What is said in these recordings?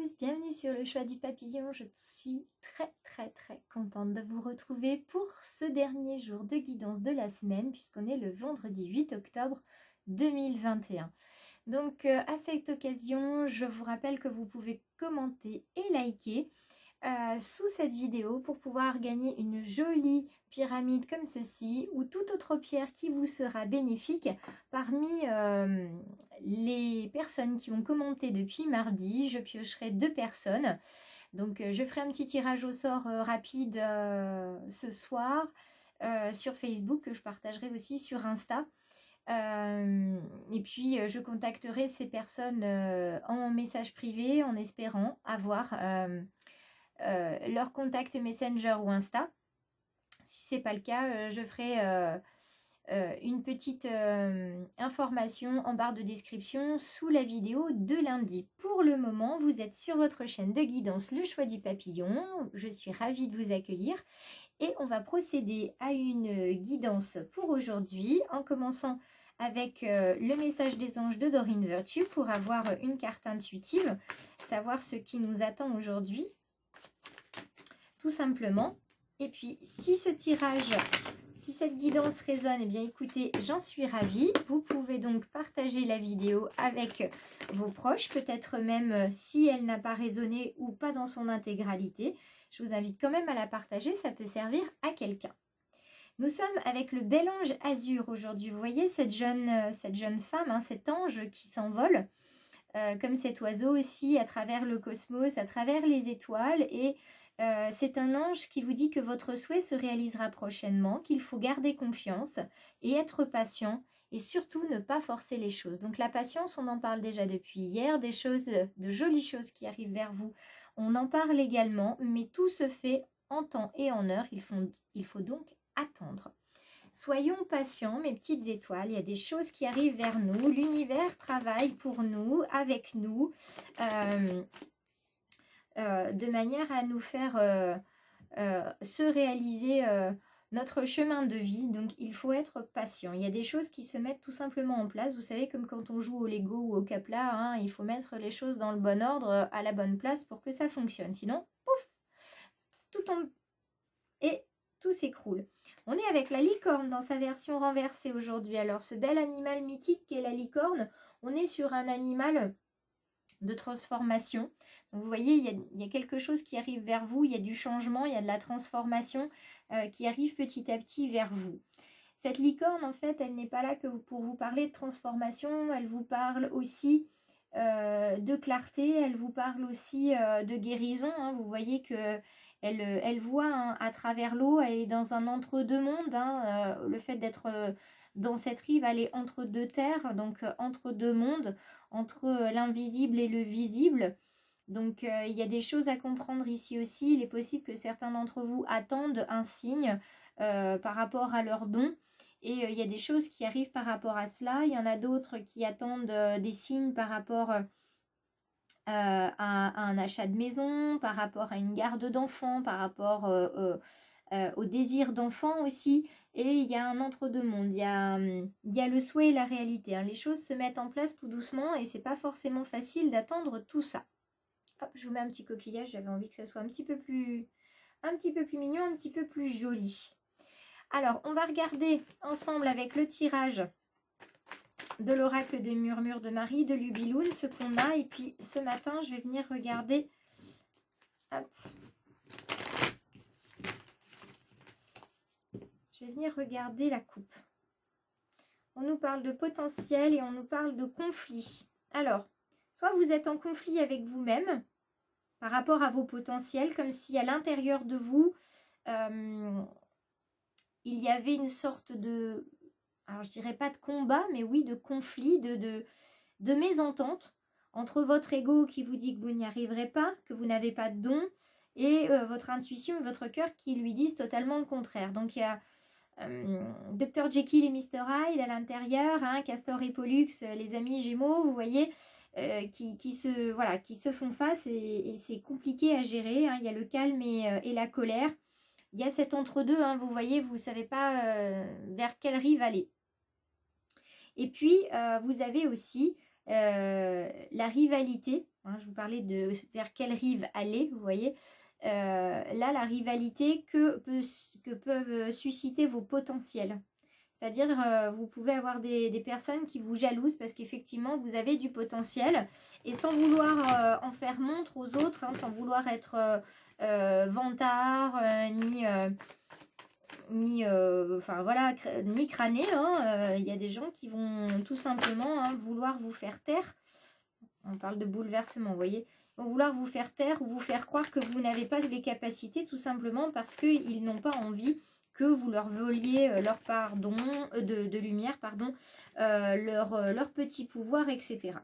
tous, bienvenue sur le choix du papillon. Je suis très contente de vous retrouver pour ce dernier jour de guidance de la semaine puisqu'on est le vendredi 8 octobre 2021. Donc à cette occasion, je vous rappelle que vous pouvez commenter et liker sous cette vidéo pour pouvoir gagner une jolie pyramide comme ceci ou toute autre pierre qui vous sera bénéfique parmi les personnes qui ont commenté depuis mardi. Je piocherai 2 personnes. Donc je ferai un petit tirage au sort rapide ce soir sur Facebook que je partagerai aussi sur Insta. Et puis je contacterai ces personnes en message privé en espérant avoir leur contact Messenger ou Insta. Si ce n'est pas le cas, je ferai une petite information en barre de description sous la vidéo de lundi. Pour le moment, vous êtes sur votre chaîne de guidance Le Choix du Papillon. Je suis ravie de vous accueillir et on va procéder à une guidance pour aujourd'hui en commençant avec le message des anges de Dorine Virtue pour avoir une carte intuitive, savoir ce qui nous attend aujourd'hui tout simplement. Et puis si ce tirage, si cette guidance résonne, eh bien écoutez, j'en suis ravie. Vous pouvez donc partager la vidéo avec vos proches, peut-être même si elle n'a pas résonné ou pas dans son intégralité. Je vous invite quand même à la partager, ça peut servir à quelqu'un. Nous sommes avec le bel ange azur aujourd'hui. Vous voyez cette jeune femme, hein, cet ange qui s'envole, comme cet oiseau aussi à travers le cosmos, à travers les étoiles. Et c'est un ange qui vous dit que votre souhait se réalisera prochainement, qu'il faut garder confiance et être patient et surtout ne pas forcer les choses. Donc la patience, on en parle déjà depuis hier, des choses, de jolies choses qui arrivent vers vous, on en parle également, mais tout se fait en temps et en heure, il faut donc attendre. Soyons patients, mes petites étoiles, il y a des choses qui arrivent vers nous, l'univers travaille pour nous, avec nous, de manière à nous faire se réaliser notre chemin de vie. Donc il faut être patient. Il y a des choses qui se mettent tout simplement en place. Vous savez, comme quand on joue au Lego ou au Capla, hein, il faut mettre les choses dans le bon ordre, à la bonne place pour que ça fonctionne. Sinon, pouf, tout tombe et tout s'écroule. On est avec la licorne dans sa version renversée aujourd'hui. Alors ce bel animal mythique qu'est la licorne, on est sur un animal de transformation. Donc vous voyez, il y a quelque chose qui arrive vers vous, il y a du changement, il y a de la transformation qui arrive petit à petit vers vous. Cette licorne, en fait, elle n'est pas là que pour vous parler de transformation, elle vous parle aussi de clarté, elle vous parle aussi de guérison. Hein. Vous voyez que elle voit, hein, à travers l'eau, elle est dans un entre-deux-mondes. Hein, le fait d'être dans cette rive, elle est entre deux terres, donc entre deux mondes, entre l'invisible et le visible. Donc il y a des choses à comprendre ici aussi. Il est possible que certains d'entre vous attendent un signe par rapport à leur don. Et il y a des choses qui arrivent par rapport à cela. Il y en a d'autres qui attendent des signes par rapport à un achat de maison, par rapport à une garde d'enfants, par rapport au désir d'enfant aussi. Et il y a un entre-deux-mondes, il y a le souhait et la réalité. Hein. Les choses se mettent en place tout doucement et c'est pas forcément facile d'attendre tout ça. Hop, je vous mets un petit coquillage, j'avais envie que ça soit un petit peu plus mignon, un petit peu plus joli. Alors, on va regarder ensemble avec le tirage de l'oracle de Murmure de Marie, de Lubiloun, ce qu'on a. Et puis, ce matin, je vais venir regarder... Hop. Je vais venir regarder la coupe. On nous parle de potentiel et on nous parle de conflit. Alors, soit vous êtes en conflit avec vous-même par rapport à vos potentiels, comme si à l'intérieur de vous, il y avait une sorte de... Alors, je dirais pas de combat, mais oui, de conflit, de mésentente entre votre ego qui vous dit que vous n'y arriverez pas, que vous n'avez pas de don, et votre intuition et votre cœur qui lui disent totalement le contraire. Donc, il y a Dr Jekyll et Mr Hyde à l'intérieur, hein, Castor et Pollux, les amis Gémeaux, vous voyez, qui se font face et c'est compliqué à gérer. Hein. Il y a le calme et la colère. Il y a cet entre-deux, hein, vous voyez, vous ne savez pas vers quelle rive aller. Et puis, vous avez aussi la rivalité Hein, je vous parlais de vers quelle rive aller, vous voyez. Là, la rivalité que peuvent susciter vos potentiels. C'est-à-dire, vous pouvez avoir des personnes qui vous jalousent parce qu'effectivement, vous avez du potentiel. Et sans vouloir en faire montre aux autres, hein, sans vouloir être vantard, enfin voilà, ni crâné. Il y a des gens qui vont tout simplement vouloir vous faire taire. On parle de bouleversement, vous voyez. Ils vont vouloir vous faire taire ou vous faire croire que vous n'avez pas les capacités, tout simplement parce qu'ils n'ont pas envie que vous leur voliez leur de lumière, leur petit pouvoir, etc.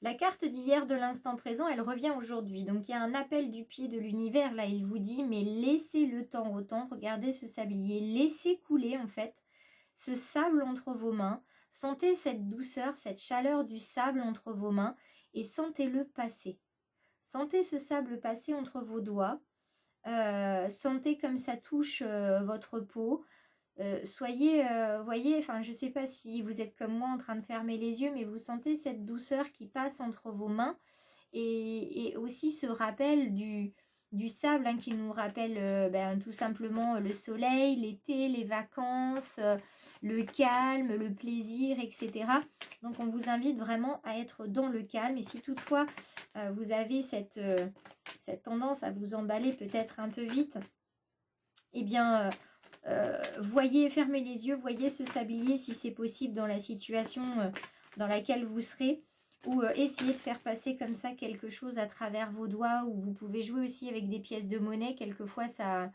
La carte d'hier de l'instant présent, elle revient aujourd'hui. Donc il y a un appel du pied de l'univers. Là, il vous dit, mais laissez le temps au temps. Regardez ce sablier. Laissez couler, en fait, ce sable entre vos mains. Sentez cette douceur, cette chaleur du sable entre vos mains et sentez-le passer. Sentez ce sable passer entre vos doigts. Sentez comme ça touche votre peau. Soyez, voyez, enfin je sais pas si vous êtes comme moi en train de fermer les yeux, mais vous sentez cette douceur qui passe entre vos mains et aussi ce rappel du sable qui nous rappelle tout simplement le soleil, l'été, les vacances, le calme, le plaisir, etc. Donc on vous invite vraiment à être dans le calme et si toutefois vous avez cette tendance à vous emballer peut-être un peu vite, eh bien voyez, fermez les yeux, voyez ce sablier si c'est possible dans la situation dans laquelle vous serez ou essayez de faire passer comme ça quelque chose à travers vos doigts ou vous pouvez jouer aussi avec des pièces de monnaie. Quelquefois ça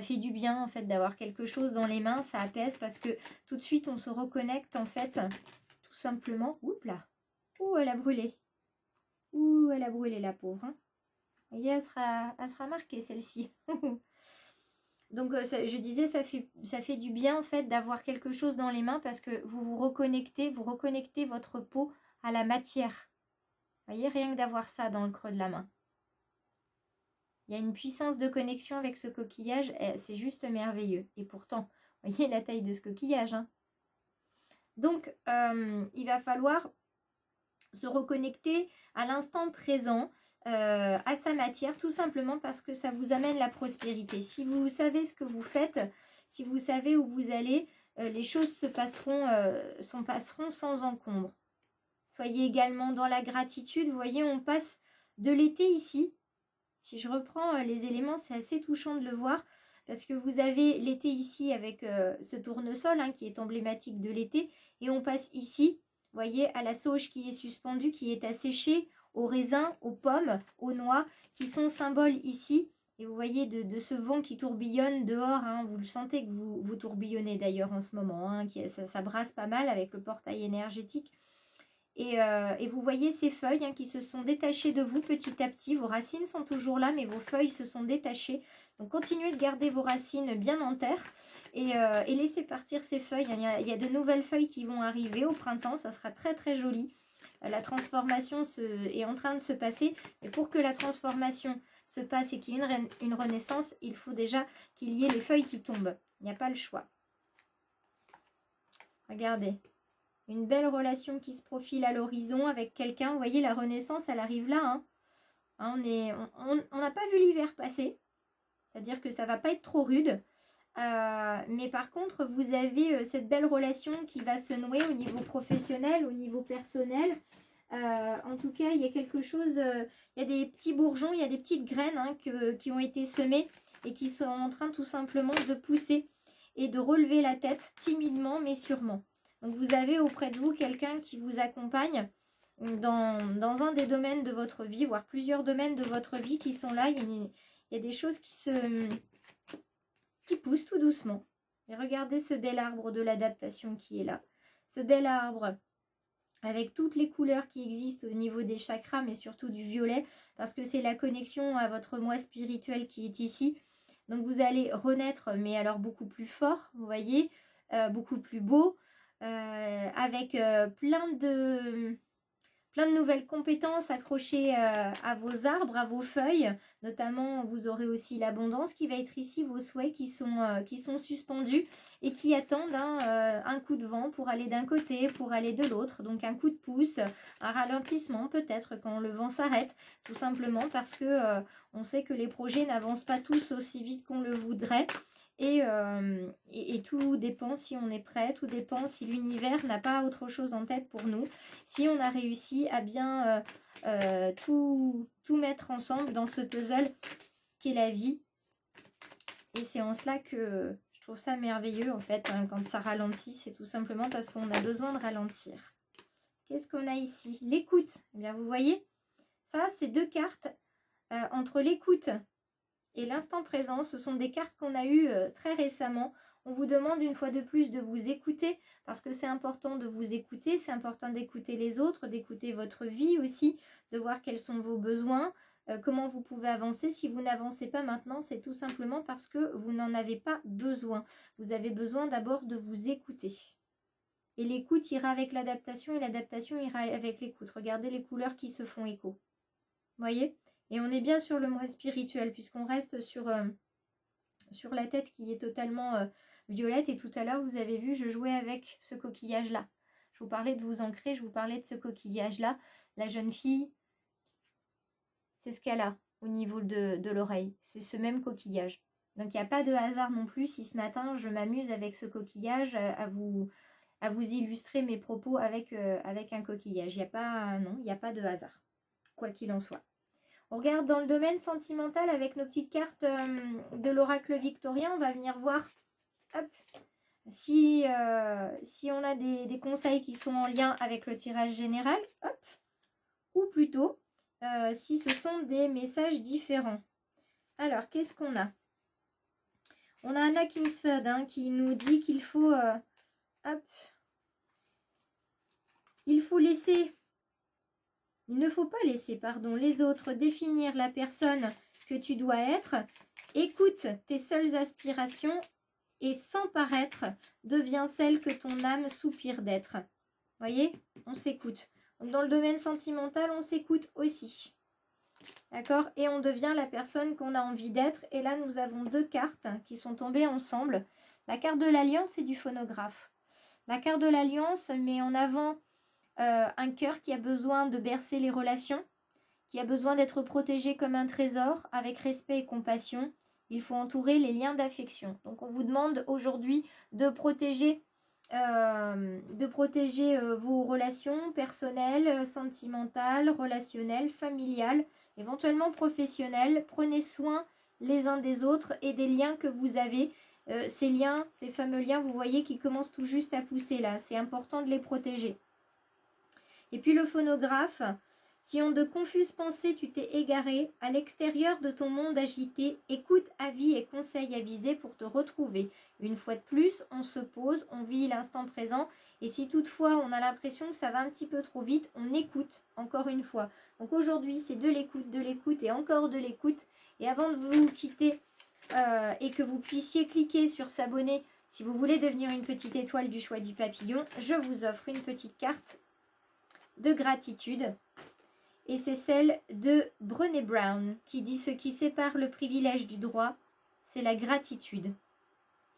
fait du bien en fait d'avoir quelque chose dans les mains, ça apaise parce que tout de suite on se reconnecte en fait tout simplement. Oups là, ouh elle a brûlé, ouh elle a brûlé la pauvre. Hein. Vous voyez, elle sera marquée celle-ci. Donc je disais, ça fait du bien en fait d'avoir quelque chose dans les mains parce que vous reconnectez votre peau à la matière. Vous voyez, rien que d'avoir ça dans le creux de la main. Il y a une puissance de connexion avec ce coquillage, c'est juste merveilleux. Et pourtant, vous voyez la taille de ce coquillage. Hein. Donc, il va falloir se reconnecter à l'instant présent, à sa matière, tout simplement parce que ça vous amène la prospérité. Si vous savez ce que vous faites, si vous savez où vous allez, les choses se passeront sans encombre. Soyez également dans la gratitude. Vous voyez, on passe de l'été ici. Si je reprends les éléments, c'est assez touchant de le voir parce que vous avez l'été ici avec ce tournesol qui est emblématique de l'été et on passe ici, vous voyez, à la sauge qui est suspendue, qui est asséchée, aux raisins, aux pommes, aux noix, qui sont symboles ici. Et vous voyez de ce vent qui tourbillonne dehors, vous le sentez que vous tourbillonnez d'ailleurs en ce moment, ça brasse pas mal avec le portail énergétique. Et vous voyez ces feuilles qui se sont détachées de vous petit à petit. Vos racines sont toujours là, mais vos feuilles se sont détachées. Donc continuez de garder vos racines bien en terre et laissez partir ces feuilles. Il y a de nouvelles feuilles qui vont arriver au printemps, ça sera très très joli. La transformation est en train de se passer. Et pour que la transformation se passe et qu'il y ait une renaissance, il faut déjà qu'il y ait les feuilles qui tombent. Il n'y a pas le choix. Regardez. Une belle relation qui se profile à l'horizon avec quelqu'un. Vous voyez, la renaissance, elle arrive là. On n'a pas vu l'hiver passer. C'est-à-dire que ça ne va pas être trop rude. Mais par contre, vous avez cette belle relation qui va se nouer au niveau professionnel, au niveau personnel. En tout cas, il y a quelque chose, il y a des petits bourgeons, il y a des petites graines qui ont été semées et qui sont en train tout simplement de pousser et de relever la tête timidement mais sûrement. Donc vous avez auprès de vous quelqu'un qui vous accompagne dans un des domaines de votre vie, voire plusieurs domaines de votre vie qui sont là. Il y a des choses qui poussent tout doucement. Et regardez ce bel arbre de l'adaptation qui est là. Ce bel arbre avec toutes les couleurs qui existent au niveau des chakras, mais surtout du violet, parce que c'est la connexion à votre moi spirituel qui est ici. Donc vous allez renaître, mais alors beaucoup plus fort, vous voyez, beaucoup plus beau, avec plein plein de nouvelles compétences accrochées à vos arbres, à vos feuilles. Notamment, vous aurez aussi l'abondance qui va être ici, vos souhaits qui sont suspendus et qui attendent un coup de vent pour aller d'un côté, pour aller de l'autre. Donc un coup de pouce, un ralentissement peut-être quand le vent s'arrête, tout simplement parce que on sait que les projets n'avancent pas tous aussi vite qu'on le voudrait. Et tout dépend si on est prêt, tout dépend si l'univers n'a pas autre chose en tête pour nous, si on a réussi à bien tout mettre ensemble dans ce puzzle qu'est la vie. Et c'est en cela que je trouve ça merveilleux en fait, hein, quand ça ralentit, c'est tout simplement parce qu'on a besoin de ralentir. Qu'est-ce qu'on a ici? L'écoute. Eh bien, vous voyez, ça c'est 2 cartes entre l'écoute et l'instant présent. Ce sont des cartes qu'on a eues très récemment. On vous demande une fois de plus de vous écouter parce que c'est important de vous écouter. C'est important d'écouter les autres, d'écouter votre vie aussi, de voir quels sont vos besoins, comment vous pouvez avancer. Si vous n'avancez pas maintenant, c'est tout simplement parce que vous n'en avez pas besoin. Vous avez besoin d'abord de vous écouter. Et l'écoute ira avec l'adaptation et l'adaptation ira avec l'écoute. Regardez les couleurs qui se font écho. Vous voyez ? Et on est bien sur le mot spirituel puisqu'on reste sur la tête qui est totalement violette. Et tout à l'heure, vous avez vu, je jouais avec ce coquillage-là. Je vous parlais de vous ancrer, je vous parlais de ce coquillage-là. La jeune fille, c'est ce qu'elle a au niveau de l'oreille. C'est ce même coquillage. Donc, il n'y a pas de hasard non plus si ce matin, je m'amuse avec ce coquillage à vous illustrer mes propos avec un coquillage. Il n'y a pas de hasard, quoi qu'il en soit. On regarde dans le domaine sentimental avec nos petites cartes de l'oracle victorien. On va venir voir si on a des conseils qui sont en lien avec le tirage général. Ou plutôt, si ce sont des messages différents. Alors, qu'est-ce qu'on a? On a Anna Kingsford qui nous dit qu'il faut... Il ne faut pas laisser, les autres définir la personne que tu dois être. Écoute tes seules aspirations et sans paraître, deviens celle que ton âme soupire d'être. Voyez, on s'écoute. Dans le domaine sentimental, on s'écoute aussi. D'accord? Et on devient la personne qu'on a envie d'être. Et là, nous avons 2 cartes qui sont tombées ensemble. La carte de l'Alliance et du phonographe. La carte de l'Alliance met en avant un cœur qui a besoin de bercer les relations, qui a besoin d'être protégé comme un trésor, avec respect et compassion. Il faut entourer les liens d'affection. Donc on vous demande aujourd'hui de protéger vos relations personnelles, sentimentales, relationnelles, familiales, éventuellement professionnelles. Prenez soin les uns des autres et des liens que vous avez. Ces liens, ces fameux liens, vous voyez, qui commencent tout juste à pousser là. C'est important de les protéger. Et puis le phonographe, si en de confuses pensées tu t'es égaré, à l'extérieur de ton monde agité, écoute avis et conseils avisés pour te retrouver. Une fois de plus, on se pose, on vit l'instant présent. Et si toutefois on a l'impression que ça va un petit peu trop vite, on écoute encore une fois. Donc aujourd'hui, c'est de l'écoute et encore de l'écoute. Et avant de vous quitter et que vous puissiez cliquer sur s'abonner, si vous voulez devenir une petite étoile du choix du papillon, je vous offre une petite carte de gratitude. Et c'est celle de Brené Brown qui dit: ce qui sépare le privilège du droit, c'est la gratitude.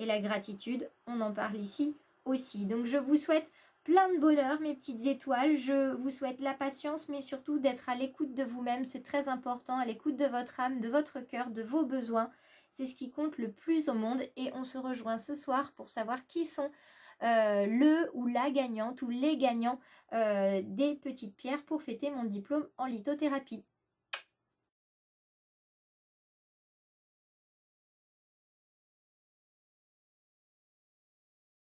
Et la gratitude, on en parle ici aussi. Donc je vous souhaite plein de bonheur, mes petites étoiles. Je vous souhaite la patience, mais surtout d'être à l'écoute de vous-même. C'est très important, à l'écoute de votre âme, de votre cœur, de vos besoins. C'est ce qui compte le plus au monde. Et on se rejoint ce soir pour savoir qui sont le ou la gagnante ou les gagnants des petites pierres pour fêter mon diplôme en lithothérapie.